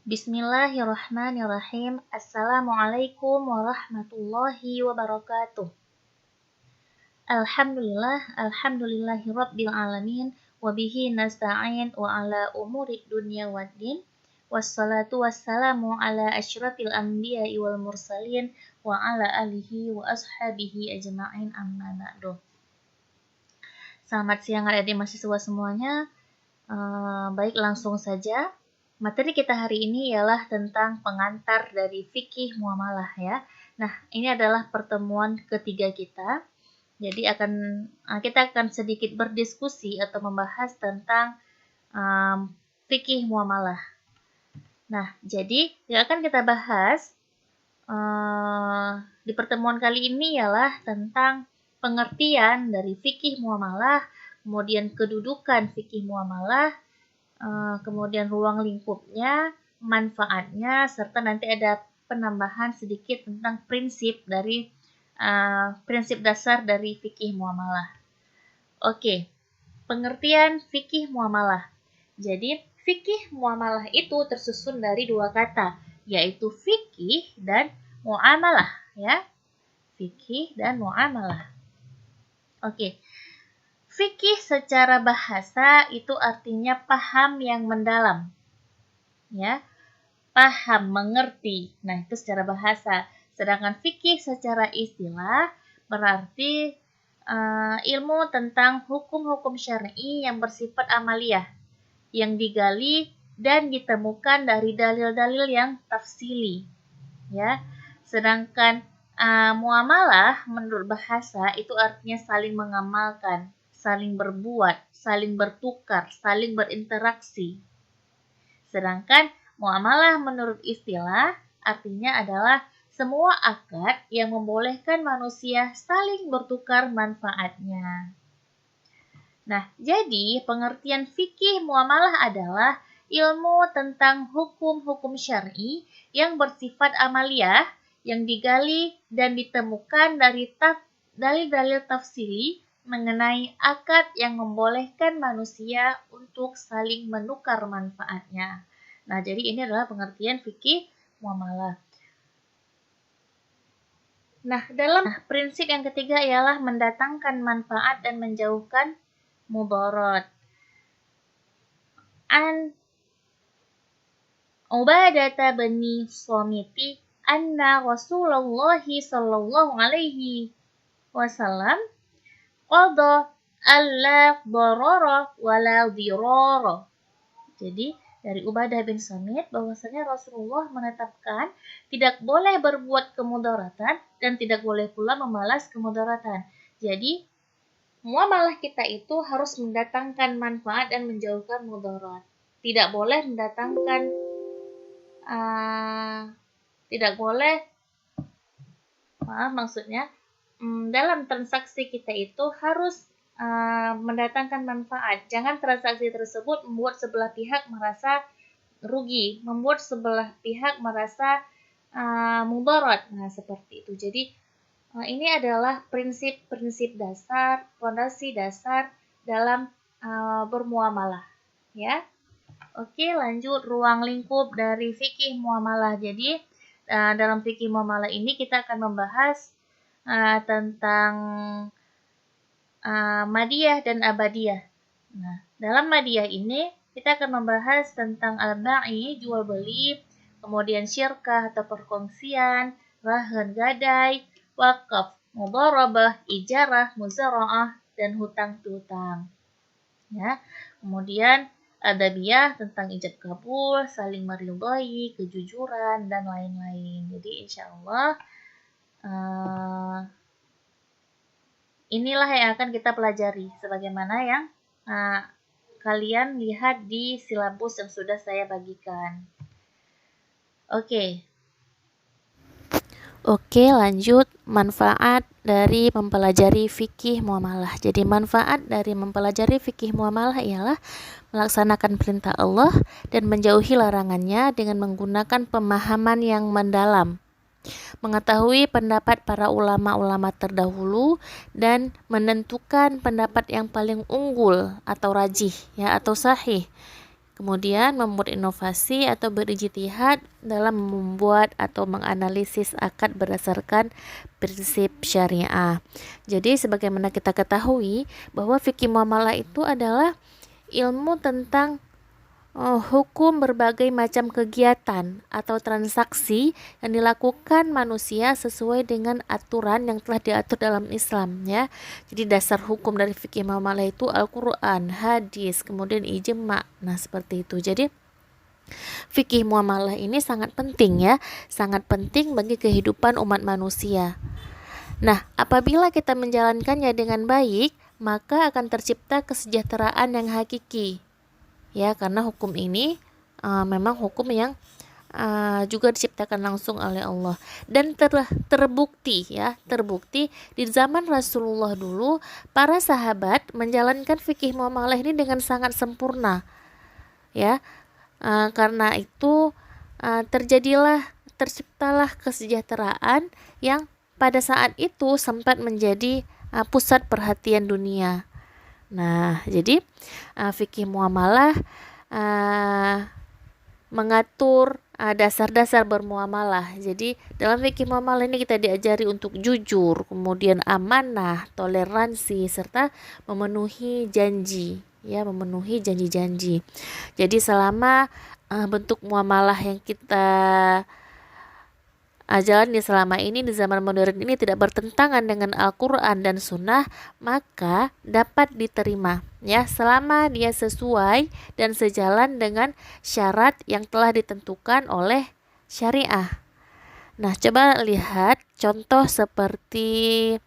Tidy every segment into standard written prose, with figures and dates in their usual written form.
Bismillahirrahmanirrahim. Assalamualaikum warahmatullahi wabarakatuh. Alhamdulillahi rabbil alamin. Wabihi nasta'in wa ala umuri dunya waddin. Wassalatu wassalamu ala asyrafil anbiya'i wal mursalin wa ala alihi wa ashabihi ajma'in amma ba'du. Selamat siang adik-adik mahasiswa semuanya. Baik, langsung saja. Materi kita hari ini ialah tentang pengantar dari fikih muamalah ya. Nah, ini adalah pertemuan ketiga kita. Jadi kita akan sedikit berdiskusi atau membahas tentang fikih muamalah. Nah, jadi yang akan kita bahas di pertemuan kali ini ialah tentang pengertian dari fikih muamalah, kemudian kedudukan fikih muamalah, kemudian ruang lingkupnya, manfaatnya, serta nanti ada penambahan sedikit tentang prinsip dasar dari fikih muamalah. Oke, pengertian fikih muamalah. Jadi, fikih muamalah itu tersusun dari dua kata, yaitu fikih dan muamalah, ya. Fikih dan muamalah. Oke. Fikih secara bahasa itu artinya paham yang mendalam. Ya. Paham, mengerti. Nah, itu secara bahasa. Sedangkan fikih secara istilah berarti ilmu tentang hukum-hukum syar'i yang bersifat amaliyah, yang digali dan ditemukan dari dalil-dalil yang tafsili. Ya. Sedangkan muamalah menurut bahasa itu artinya saling mengamalkan, saling berbuat, saling bertukar, saling berinteraksi. Sedangkan muamalah menurut istilah artinya adalah semua akad yang membolehkan manusia saling bertukar manfaatnya. Nah, jadi pengertian fikih muamalah adalah ilmu tentang hukum-hukum syar'i yang bersifat amaliyah, yang digali dan ditemukan dari dalil-dalil tafsili mengenai akad yang membolehkan manusia untuk saling menukar manfaatnya. Nah, jadi ini adalah pengertian fikih muamalah. Nah, dalam prinsip yang ketiga ialah mendatangkan manfaat dan menjauhkan mudarat. An Ubadah bin Samiti anna Rasulullah sallallahu alaihi wasallam qada alla darara wala dirara. Jadi dari Ubadah bin Samit bahwasanya Rasulullah menetapkan tidak boleh berbuat kemudaratan dan tidak boleh pula membalas kemudaratan. Jadi muamalah kita itu harus mendatangkan manfaat dan menjauhkan mudarat. Tidak boleh mendatangkan dalam transaksi kita itu harus mendatangkan manfaat. Jangan transaksi tersebut membuat sebelah pihak merasa rugi, membuat sebelah pihak merasa mudarat. Nah, seperti itu. Jadi ini adalah prinsip-prinsip dasar, fondasi dasar dalam bermuamalah, ya. Oke, lanjut ruang lingkup dari fikih muamalah. Jadi dalam fikih muamalah ini kita akan membahas tentang madiyah dan abadiyah. Nah, dalam madiyah ini kita akan membahas tentang al-ba'i, jual beli, kemudian syirkah atau perkongsian, rahan gadai, wakaf, mudharabah, ijarah, muzara'ah, dan hutang piutang. Ya. Kemudian adabiyah tentang ijab kabul, saling meridhai, kejujuran, dan lain-lain. Jadi insya Allah inilah yang akan kita pelajari sebagaimana yang kalian lihat di silabus yang sudah saya bagikan. Oke, lanjut manfaat dari mempelajari fikih muamalah. Jadi manfaat dari mempelajari fikih muamalah ialah melaksanakan perintah Allah dan menjauhi larangannya dengan menggunakan pemahaman yang mendalam, mengetahui pendapat para ulama-ulama terdahulu dan menentukan pendapat yang paling unggul atau rajih, ya, atau sahih. Kemudian membuat inovasi atau berijtihad dalam membuat atau menganalisis akad berdasarkan prinsip syariah. Jadi sebagaimana kita ketahui bahwa fikih muamalah itu adalah ilmu tentang hukum berbagai macam kegiatan atau transaksi yang dilakukan manusia sesuai dengan aturan yang telah diatur dalam Islam, ya. Jadi dasar hukum dari fikih muamalah itu Al-Qur'an, hadis, kemudian ijma'. Nah, seperti itu. Jadi fikih muamalah ini sangat penting, ya, sangat penting bagi kehidupan umat manusia. Nah, apabila kita menjalankannya dengan baik, maka akan tercipta kesejahteraan yang hakiki. Ya, karena hukum ini memang hukum yang juga diciptakan langsung oleh Allah dan terbukti di zaman Rasulullah dulu para sahabat menjalankan fikih muamalah ini dengan sangat sempurna, ya. Karena itu terciptalah kesejahteraan yang pada saat itu sempat menjadi pusat perhatian dunia. Nah, jadi fikih muamalah mengatur dasar-dasar bermuamalah. Jadi dalam fikih muamalah ini kita diajari untuk jujur, kemudian amanah, toleransi, serta memenuhi janji, ya, memenuhi janji-janji. Jadi selama bentuk muamalah yang kita jalani selama ini di zaman modern ini tidak bertentangan dengan Al-Quran dan Sunnah, maka dapat diterima, ya, selama dia sesuai dan sejalan dengan syarat yang telah ditentukan oleh syariah. Nah, coba lihat contoh seperti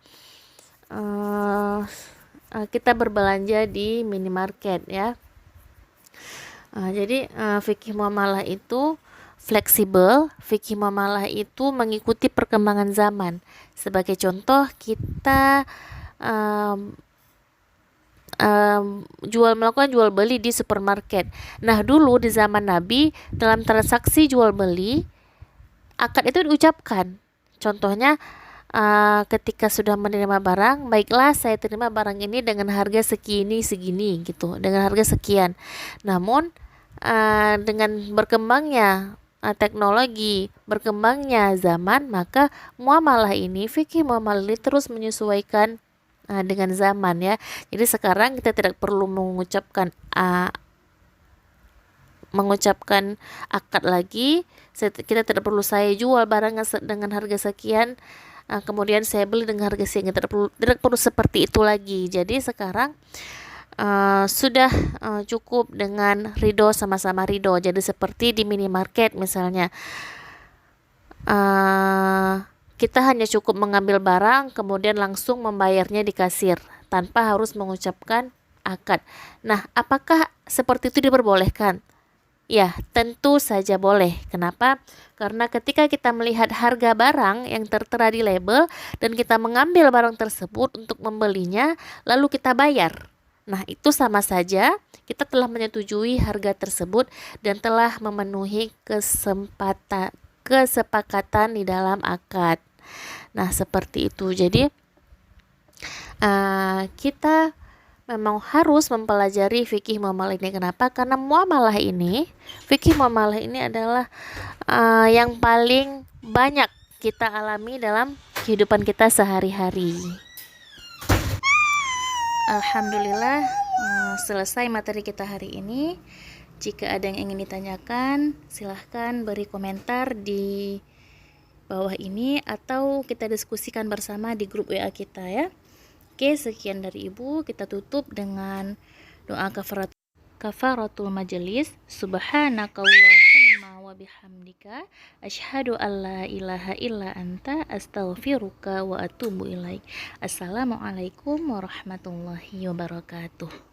kita berbelanja di minimarket, ya. Jadi fikih muamalah itu fleksibel. Fikih muamalah itu mengikuti perkembangan zaman. Sebagai contoh, kita melakukan jual beli di supermarket. Nah, dulu di zaman Nabi dalam transaksi jual beli akad itu diucapkan. Contohnya, ketika sudah menerima barang, baiklah saya terima barang ini dengan harga segini gitu, dengan harga sekian. Namun dengan berkembangnya teknologi, berkembangnya zaman, maka muamalah ini, fikih muamalah ini terus menyesuaikan dengan zaman, ya. Jadi sekarang kita tidak perlu mengucapkan akad lagi. Kita tidak perlu saya jual barang dengan harga sekian, kemudian saya beli dengan harga sekian. Tidak perlu seperti itu lagi. Jadi sekarang sudah cukup dengan ridho, sama-sama ridho. Jadi seperti di minimarket misalnya, kita hanya cukup mengambil barang kemudian langsung membayarnya di kasir tanpa harus mengucapkan akad. Nah, apakah seperti itu diperbolehkan? Ya, tentu saja boleh. Kenapa? Karena ketika kita melihat harga barang yang tertera di label dan kita mengambil barang tersebut untuk membelinya, lalu kita bayar. Nah, itu sama saja kita telah menyetujui harga tersebut dan telah memenuhi kesepakatan di dalam akad. Nah, seperti itu. Jadi kita memang harus mempelajari fikih muamalah ini. Kenapa? Karena fikih muamalah ini adalah yang paling banyak kita alami dalam kehidupan kita sehari-hari. Alhamdulillah, selesai materi kita hari ini. Jika ada yang ingin ditanyakan, silahkan beri komentar di bawah ini atau kita diskusikan bersama di grup WA kita, ya. Oke, sekian dari Ibu. Kita tutup dengan doa kafaratul majelis. Subhanakallahumma wa bihamdika asyhadu alla ilaha illa anta astaghfiruka wa atubu ilaik. Assalamualaikum warahmatullahi wabarakatuh.